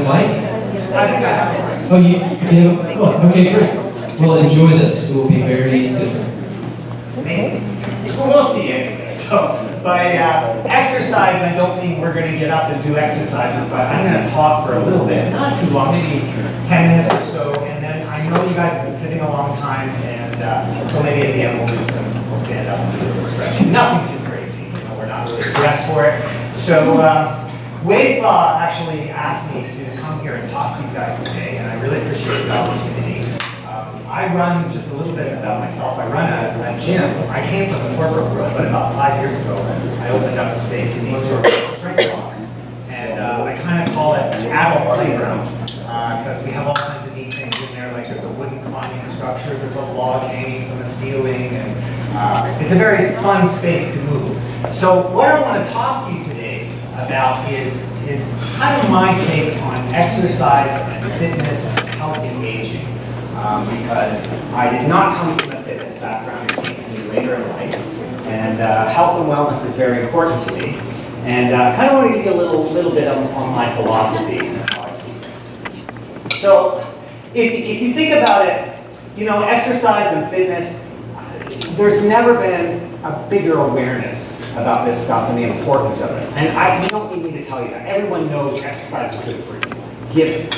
mic? I think I have one. Oh, you have? Oh, okay, great. Well, enjoy this. It will be very different. Maybe. Well, we'll see anyway. So, by exercise, I don't mean we're going to get up and do exercises, but I'm going to talk for a little bit, not too long, maybe 10 minutes or so, and then I know you guys have been sitting a long time, and so maybe at the end we'll stand up and do a little stretching. Nothing too crazy, we're not really dressed for it. So, Waste Law actually asked me to come here and talk to you guys today, and I really appreciate the opportunity. I run, just a little bit about myself, I run a gym. I came from the corporate world, but about 5 years ago, I opened up a space in East York called StrengthBox. And I kind of call it an adult playground, because we have all kinds of neat things in there, like there's a wooden climbing structure, there's a log hanging from the ceiling, and it's a very fun space to move. So what I want to talk to you today about is kind of my take on exercise and fitness and healthy aging. Because I did not come from a fitness background, it came to me later in life. And health and wellness is very important to me. And I kind of want to give you a little bit on my philosophy and how I see things. So if you think about it, exercise and fitness, there's never been a bigger awareness about this stuff and the importance of it. And you don't need me to tell you that. Everyone knows exercise is good for you. Given.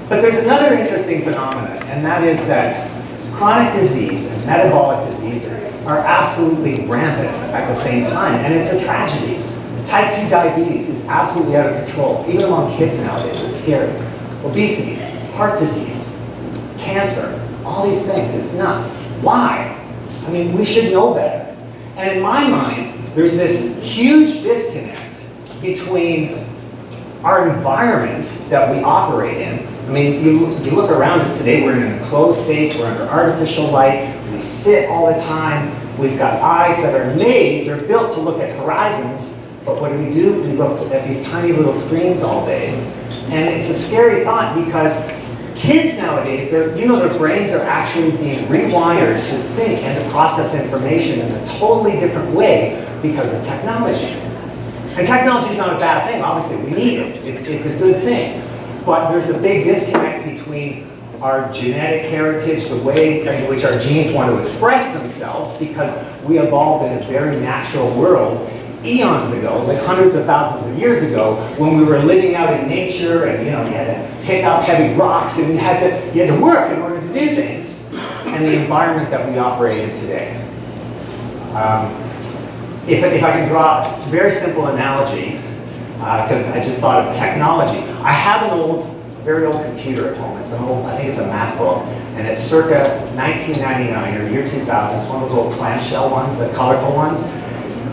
But there's another interesting phenomenon, and that is that chronic disease and metabolic diseases are absolutely rampant at the same time, and it's a tragedy. Type 2 diabetes is absolutely out of control. Even among kids nowadays, it's scary. Obesity, heart disease, cancer, all these things, it's nuts. Why? I mean, we should know better. And in my mind, there's this huge disconnect between our environment that we operate in. I mean, you look around us today, we're in an enclosed space, we're under artificial light, we sit all the time, we've got eyes that are made, they're built to look at horizons, but what do? We look at these tiny little screens all day. And it's a scary thought because kids nowadays, their brains are actually being rewired to think and to process information in a totally different way because of technology. And technology is not a bad thing, obviously, we need it, it's a good thing. But there's a big disconnect between our genetic heritage, the way in which our genes want to express themselves, because we evolved in a very natural world eons ago, like hundreds of thousands of years ago, when we were living out in nature, and you had to pick up heavy rocks, and you had to work in order to do things, and the environment that we operate in today. If I can draw a very simple analogy, because I just thought of technology. I have an very old computer at home. It's an old, I think it's a MacBook, and it's circa 1999 or year 2000. It's one of those old clamshell ones, the colorful ones.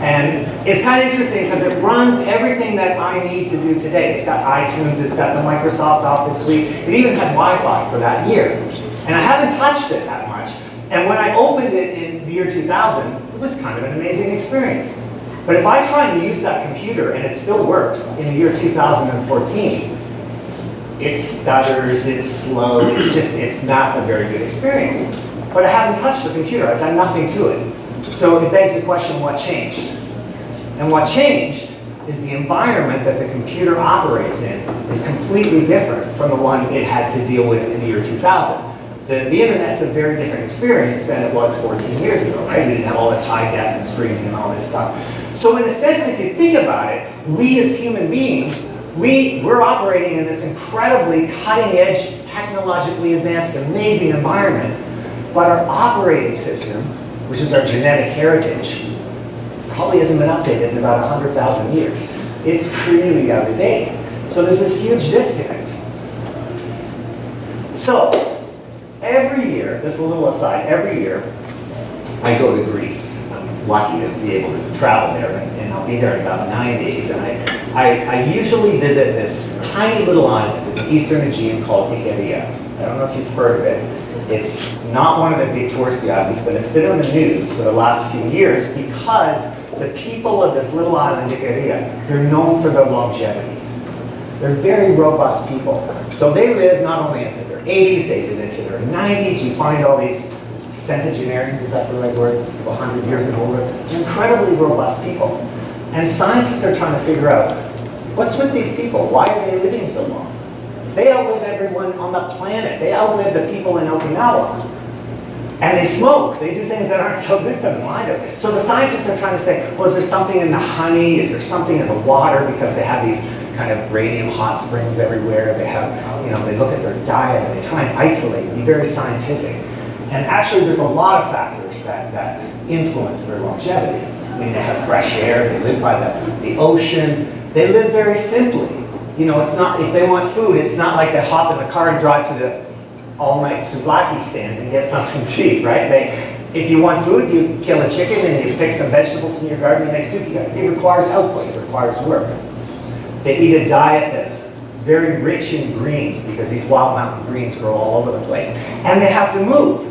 And it's kind of interesting because it runs everything that I need to do today. It's got iTunes, it's got the Microsoft Office suite. It even had Wi-Fi for that year. And I haven't touched it that much. And when I opened it in the year 2000, it was kind of an amazing experience. But if I try and use that computer and it still works in the year 2014, it stutters, it's slow, it's not a very good experience. But I haven't touched the computer, I've done nothing to it. So it begs the question, what changed? And what changed is the environment that the computer operates in is completely different from the one it had to deal with in the year 2000. The internet's a very different experience than it was 14 years ago, right? We didn't have all this high def and screening and all this stuff. So in a sense, if you think about it, we as human beings, we're operating in this incredibly cutting-edge, technologically advanced, amazing environment, but our operating system, which is our genetic heritage, probably hasn't been updated in about 100,000 years. It's really out of date. So there's this huge disconnect. So, every year, this is a little aside, every year I go to Greece. I'm lucky to be able to travel there, and I'll be there in about 9 days. And I usually visit this tiny little island in the eastern Aegean called Icaria. I don't know if you've heard of it. It's not one of the big touristy islands, but it's been on the news for the last few years because the people of this little island, Icaria, they're known for their longevity. They're very robust people. So they live not only into their 80s, they live into their 90s. You find all these centenarians, is that the right word? 100 years and older. They're incredibly robust people. And scientists are trying to figure out, what's with these people? Why are they living so long? They on the planet. They outlive the people in Okinawa. And they smoke. They do things that aren't so good for them either. So the scientists are trying to say, well, is there something in the honey? Is there something in the water? Because they have these kind of radium hot springs everywhere. They have, they look at their diet and they try and isolate and be very scientific. And actually, there's a lot of factors that influence their longevity. I mean, they have fresh air. They live by the ocean. They live very simply. It's not, if they want food, it's not like they hop in the car and drive to the all-night souvlaki stand and get something to eat, right? If you want food, you kill a chicken and you pick some vegetables from your garden and make soup. It requires output, it requires work. They eat a diet that's very rich in greens because these wild mountain greens grow all over the place. And they have to move.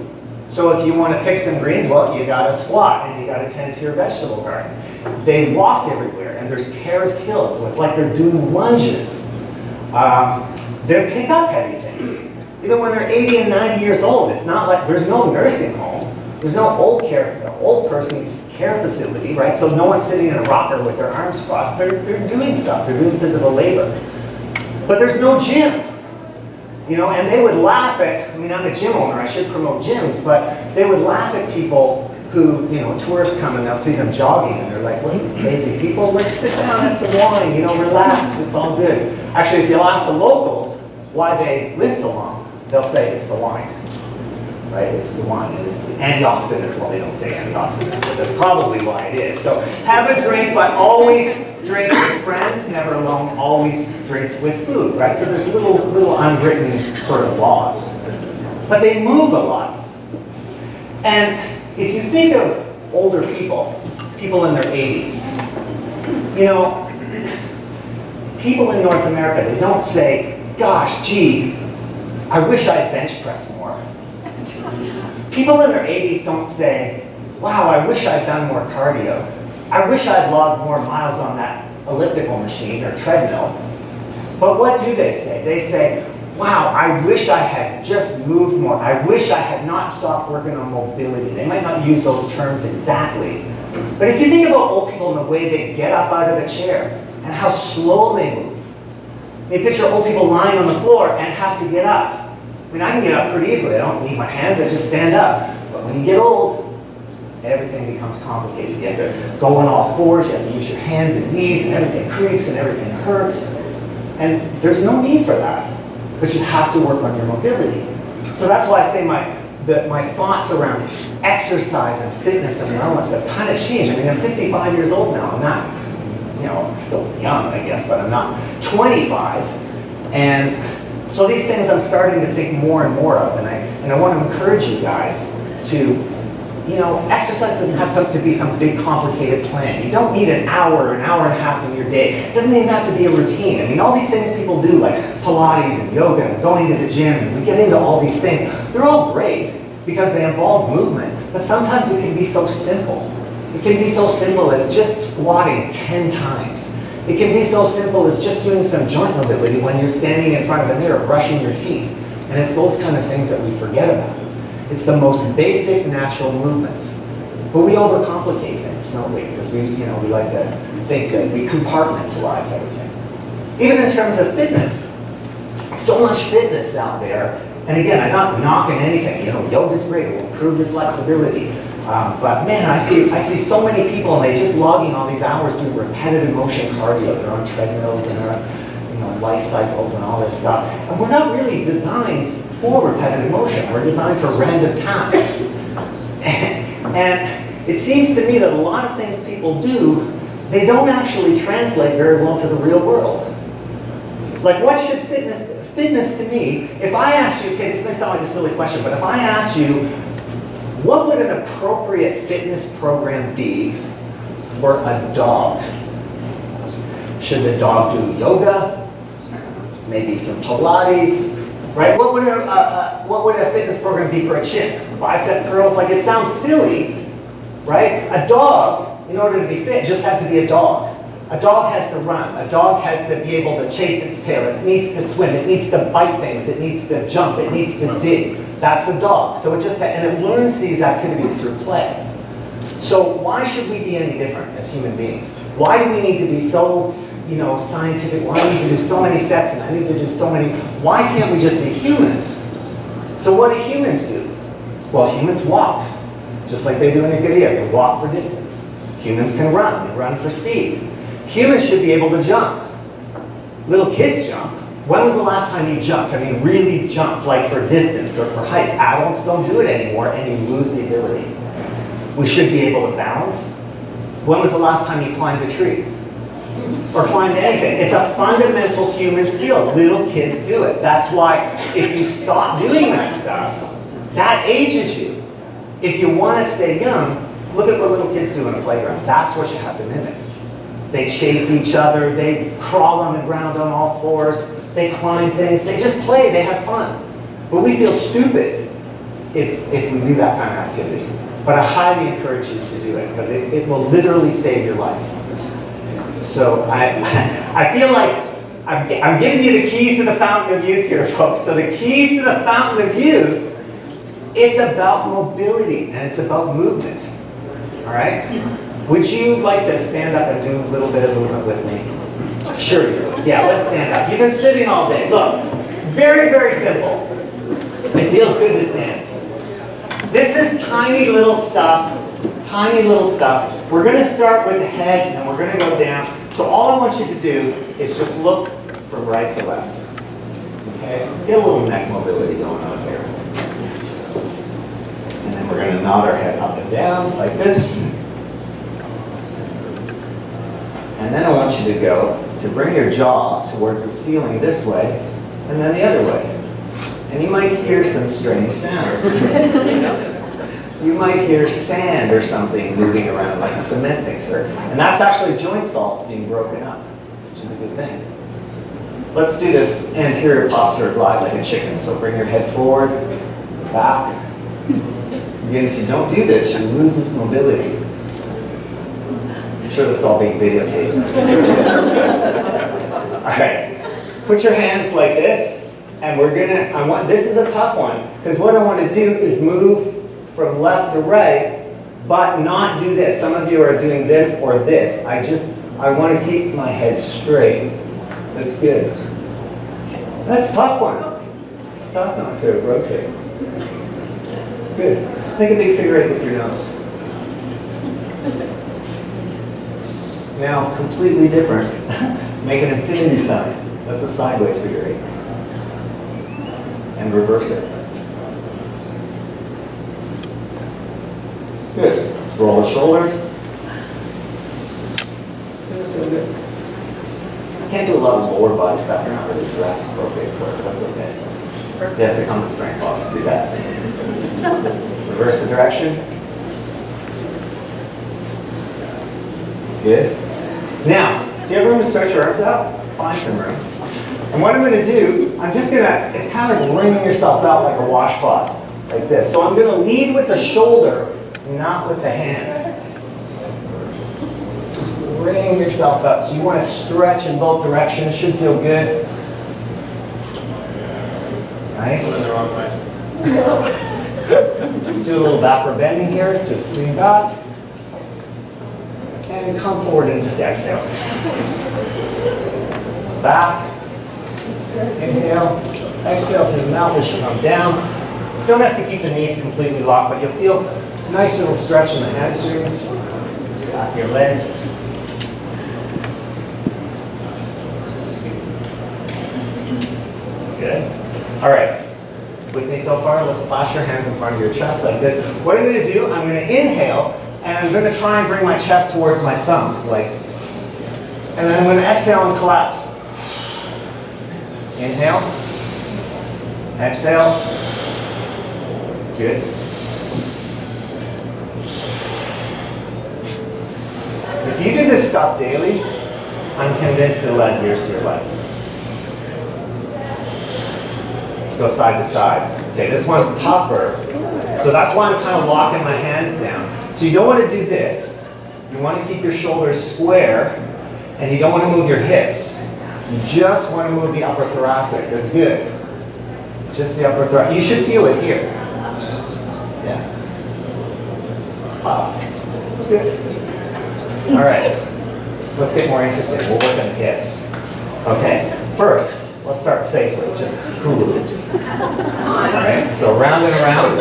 So if you want to pick some greens, well, you gotta squat and you gotta tend to your vegetable garden. They walk everywhere and there's terraced hills, so it's like they're doing lunges. They pick up heavy things. Even when they're 80 and 90 years old, it's not like, there's no nursing home. There's no old person's care facility, right? So no one's sitting in a rocker with their arms crossed. They're doing stuff. They're doing physical labor. But there's no gym. And they would laugh at, I'm a gym owner, I should promote gyms, but they would laugh at people who, tourists come and they'll see them jogging and they're like, what are you crazy people? Let's sit down, have some wine, relax, it's all good. Actually, if you'll ask the locals why they live so long, they'll say it's the wine, right? It's the wine, it's the antioxidants. Well, they don't say antioxidants, but that's probably why it is. So have a drink, but always drink with friends, never alone, always drink with food, right? So there's little unwritten sort of laws. But they move a lot. And if you think of older people in their 80s, people in North America, they don't say, gosh, gee, I wish I'd bench pressed more. People in their 80s don't say, wow, I wish I'd done more cardio. I wish I'd logged more miles on that elliptical machine or treadmill. But what do they say? They say, wow, I wish I had just moved more. I wish I had not stopped working on mobility. They might not use those terms exactly. But if you think about old people and the way they get up out of the chair and how slow they move, you picture old people lying on the floor and have to get up. I can get up pretty easily. I don't need my hands, I just stand up. But when you get old, everything becomes complicated. You have to go on all fours, you have to use your hands and knees, and everything creaks and everything hurts. And there's no need for that. But you have to work on your mobility. So that's why I say my thoughts around exercise and fitness and wellness have kind of changed. I'm 55 years old now. I'm not, still young, I guess, but I'm not 25. And so these things I'm starting to think more and more of, and I want to encourage you guys to, exercise doesn't have to be some big complicated plan. You don't need an hour and a half in your day. It doesn't even have to be a routine. All these things people do, like Pilates and yoga and going to the gym, and we get into all these things. They're all great because they involve movement, but sometimes it can be so simple. It can be so simple as just squatting 10 times. It can be so simple as just doing some joint mobility when you're standing in front of the mirror brushing your teeth. And it's those kind of things that we forget about. It's the most basic natural movements. But we overcomplicate things, don't we? Because we like to think that we compartmentalize everything. Even in terms of fitness, so much fitness out there. And again, I'm not knocking anything. Yoga's great, it will improve your flexibility. But man, I see so many people and they just logging all these hours doing repetitive motion cardio. They're on treadmills and they're on life cycles and all this stuff. And we're not really designed for repetitive motion. We're designed for random tasks. And it seems to me that a lot of things people do, they don't actually translate very well to the real world. Like, what should fitness to me, if I asked you, okay, this may sound like a silly question, but if I asked you, what would an appropriate fitness program be for a dog? Should the dog do yoga? Maybe some Pilates, right? What would a fitness program be for a chick? Bicep curls? Like, it sounds silly, right? A dog, in order to be fit, just has to be a dog. A dog has to run. A dog has to be able to chase its tail. It needs to swim. It needs to bite things. It needs to jump. It needs to dig. That's a dog. So and it learns these activities through play. So why should we be any different as human beings? Why do we need to be so, scientific, well, I need to do so many sets and I need to do so many. Why can't we just be humans? So what do humans do? Well, humans walk, just like they do in a video. They walk for distance. Humans can run. They run for speed. Humans should be able to jump. Little kids jump. When was the last time you jumped? I mean, really jumped, like for distance or for height. Adults don't do it anymore, and you lose the ability. We should be able to balance. When was the last time you climbed a tree? Or climbed anything? It's a fundamental human skill. Little kids do it. That's why if you stop doing that stuff, that ages you. If you want to stay young, look at what little kids do in a playground. That's what you have to mimic. They chase each other, they crawl on the ground on all fours, they climb things, they just play, they have fun. But we feel stupid if we do that kind of activity. But I highly encourage you to do it, because it will literally save your life. So I feel like I'm giving you the keys to the fountain of youth here, folks. So the keys to the fountain of youth, it's about mobility and it's about movement. All right? Would you like to stand up and do a little bit of movement with me? Sure you would. Yeah, let's stand up. You've been sitting all day. Look, very, very simple. It feels good to stand. This is tiny little stuff. Tiny little stuff. We're going to start with the head and we're going to go down. So all I want you to do is just look from right to left. Okay? Get a little neck mobility going on here. And then we're going to nod our head up and down like this. And then I want you to go to bring your jaw towards the ceiling this way and then the other way. And you might hear some strange sounds. You might hear sand or something moving around like a cement mixer. And that's actually joint salts being broken up, which is a good thing. Let's do this anterior posterior glide like a chicken. So bring your head forward, back. Again, if you don't do this, you lose this mobility. I'm sure this is all being videotaped. All right, put your hands like this, and this is a tough one, because what I want to do is move from left to right, but not do this. Some of you are doing this or this. I want to keep my head straight. That's good. That's a tough one. It's tough not to rotate. Good. Make a big figure eight with your nose. Now, completely different. Make an infinity sign. That's a sideways figure eight. And reverse it. Good. Let's roll the shoulders. I can't do a lot of lower body stuff. You're not really dressed appropriate for it, but that's okay. You have to come to StrengthBox to do that. Reverse the direction. Good. Now, do you have room to stretch your arms out? Find some room. And what I'm going to do, it's kind of like wringing yourself out like a washcloth, like this. So I'm going to lead with the shoulder, not with the hand. Just wring yourself out. So you want to stretch in both directions. Should feel good. Nice. Let's do a little backward bending here. Just lean back. And come forward and just exhale. Back. Inhale. Exhale through the mouth as you come down. You don't have to keep the knees completely locked, but you'll feel a nice little stretch in the hamstrings. Back your legs. Good. All right. With me so far? Let's clasp your hands in front of your chest like this. What I'm going to do, I'm going to inhale, and I'm going to try and bring my chest towards my thumbs, and then I'm going to exhale and collapse. Inhale. Exhale. Good. If you do this stuff daily, I'm convinced it'll add years to your life. Let's go side to side. Okay, this one's tougher. So that's why I'm kind of locking my hands down. So you don't want to do this. You want to keep your shoulders square, and you don't want to move your hips. You just want to move the upper thoracic. That's good. Just the upper thoracic. You should feel it here. Yeah. It's tough. It's good. All right. Let's get more interested. We'll work on the hips. Okay, first, let's start safely, just hula hoops. All right, so round and around.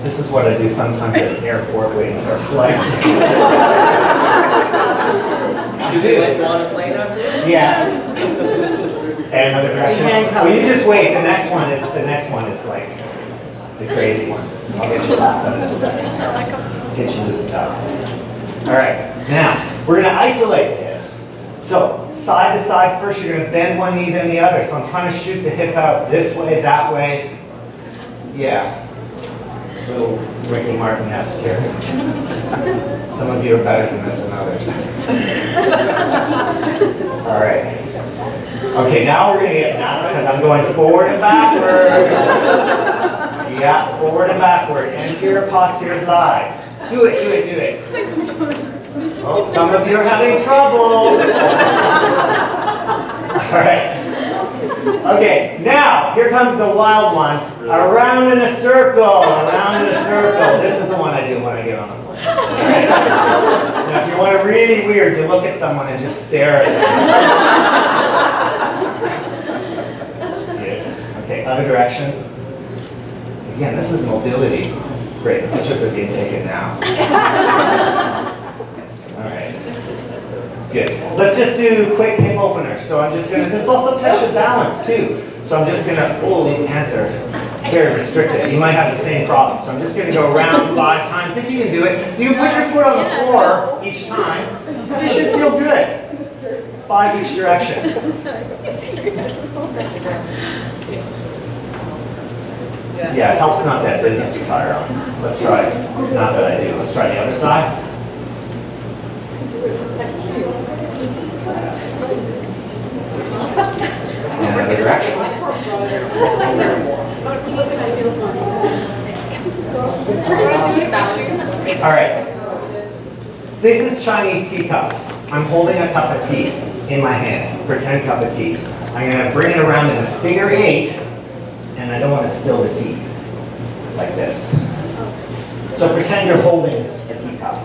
This is what I do sometimes at the airport waiting for a flight. Do they want to play now? Yeah. And another direction. Well, you just wait. The next one is like the crazy one. I'll get you laughed at in a second. Get you loosened up. All right. Now we're going to isolate the hips. So side to side first, you're going to bend one knee then the other. So I'm trying to shoot the hip out this way, that way. Yeah. Little Ricky Martin-esque here. Some of you are better than this than others. All right. Okay, now we're going to get nuts because I'm going forward and backward. Yeah, forward and backward. Anterior, posterior glide. Do it, do it, do it. Oh, some of you are having trouble. All right. Okay, now here comes the wild one. Around in a circle, around in a circle. This is the one I do when I get on the plane. All right? Now, if you want it really weird, you look at someone and just stare at them. Good. Okay, other direction. Again, this is mobility. Great, pictures are being taken now. All right. Good. Let's just do quick hip openers. So I'm just gonna, this also touches balance too. So I'm just gonna, oh, these pants are very restricted. You might have the same problem. So I'm just gonna go around 5 times. If you can do it, you can put your foot on the floor each time. You should feel good. 5 each direction. Yeah, it helps not to have business attire on. Let's try it. Not that I do. Let's try the other side. And another direction. All right. This is Chinese teacups. I'm holding a cup of tea in my hand, pretend cup of tea. I'm going to bring it around in a figure 8, and I don't want to spill the tea, like this. So pretend you're holding a teacup.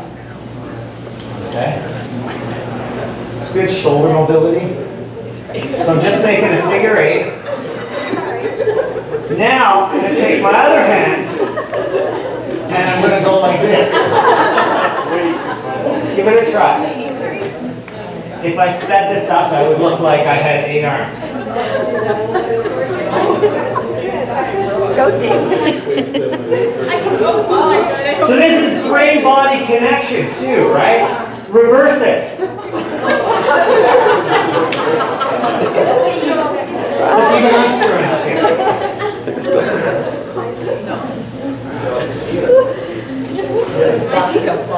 Okay? It's good shoulder mobility. So I'm just making a figure 8. Now I'm going to take my other hand and I'm going to go like this. Give it a try. If I sped this up, I would look like I had 8 arms. Go, Dave. So this is brain-body connection too, right? Reverse it. Look, even I'm screwing up here.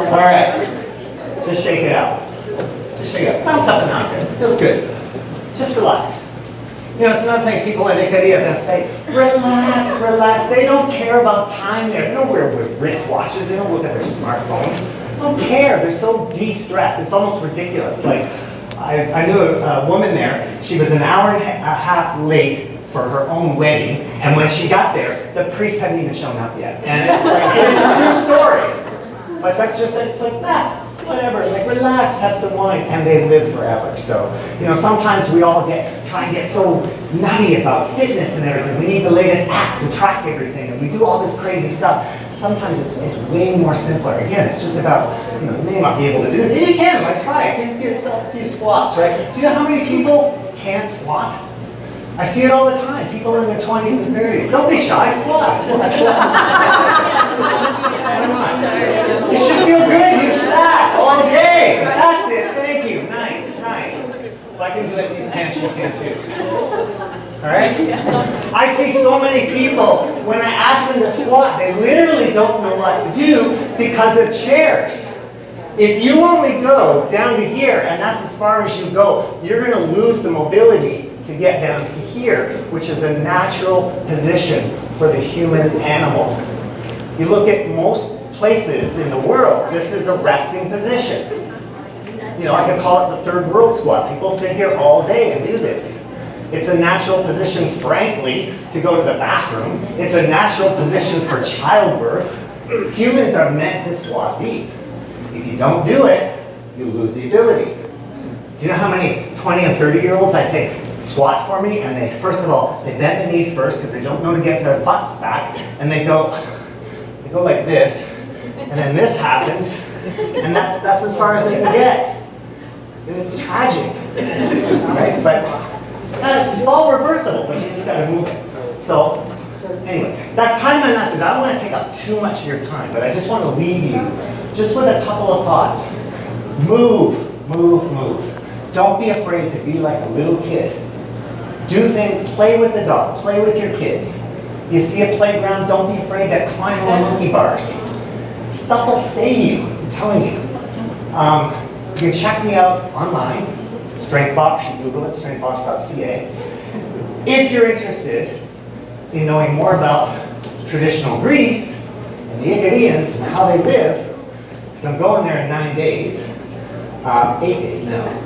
All right. Just shake it out. Just shake it out. Bounce up and out there. Feels good. Just relax. You know, it's another thing people when they they'll say, relax, relax. They don't care about time there. They don't wear wristwatches. They don't look at their smartphones. They don't care. They're so de-stressed. It's almost ridiculous. Like, I knew a woman there. She was an hour and a half late for her own wedding, and when she got there, the priest hadn't even shown up yet. And it's like, it's a true story. But that's just, it's like that. Whatever, like relax, have some wine, and they live forever. So, you know, sometimes we all try and get so nutty about fitness and everything. We need the latest app to track everything, and we do all this crazy stuff. Sometimes it's way more simpler. Again, it's just about, you know, you may not be able to do it. If you can, like try it. Give yourself a few squats, right? Do you know how many people can't squat? I see it all the time. People in their 20s and 30s. Don't be shy, squat. Why not? You should feel good. You sat all day. That's it. Thank you. Nice, nice. If I can do it in these pants, you can too. All right? I see so many people, when I ask them to squat, they literally don't know what to do because of chairs. If you only go down to here, and that's as far as you go, you're going to lose the mobility to get down to here, which is a natural position for the human animal. You look at most places in the world, this is a resting position. You know, I could call it the third world squat. People sit here all day and do this. It's a natural position, frankly, to go to the bathroom. It's a natural position for childbirth. Humans are meant to squat deep. If you don't do it, you lose the ability. Do you know how many 20 and 30-year-olds I say, squat for me? And they, first of all, they bend the knees first because they don't know to get their butts back. And they go like this. And then this happens. And that's as far as they can get. And it's tragic. Right? But it's all reversible, but you just gotta move it. So, anyway, that's kind of my message. I don't want to take up too much of your time, but I just want to leave you just with a couple of thoughts. Move, move, move. Don't be afraid to be like a little kid. Do things, play with the dog, play with your kids. You see a playground, don't be afraid to climb on monkey bars. Stuff will save you, I'm telling you. You can check me out online, StrengthBox, you Google it, StrengthBox.ca. If you're interested in knowing more about traditional Greece and the Acadians and how they live, because I'm going there in 9 days, 8 days now.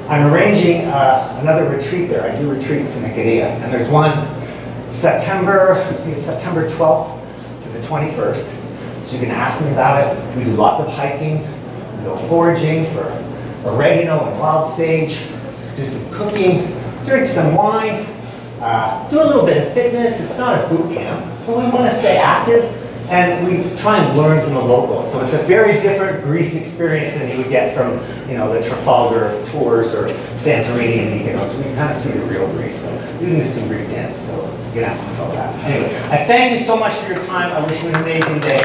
I'm arranging another retreat there. I do retreats in Acadia, and there's one September 12th to the 21st. So you can ask me about it. We do lots of hiking, we go foraging for oregano and wild sage, do some cooking, drink some wine, do a little bit of fitness. It's not a boot camp, but we want to stay active, and we try and learn from the locals. So it's a very different Greece experience than you would get from, the Trafalgar tours or Santorini and Mykonos. We can kind of see the real Greece. So we can do some Greek dance, so you can ask me about that. Anyway, I thank you so much for your time. I wish you an amazing day.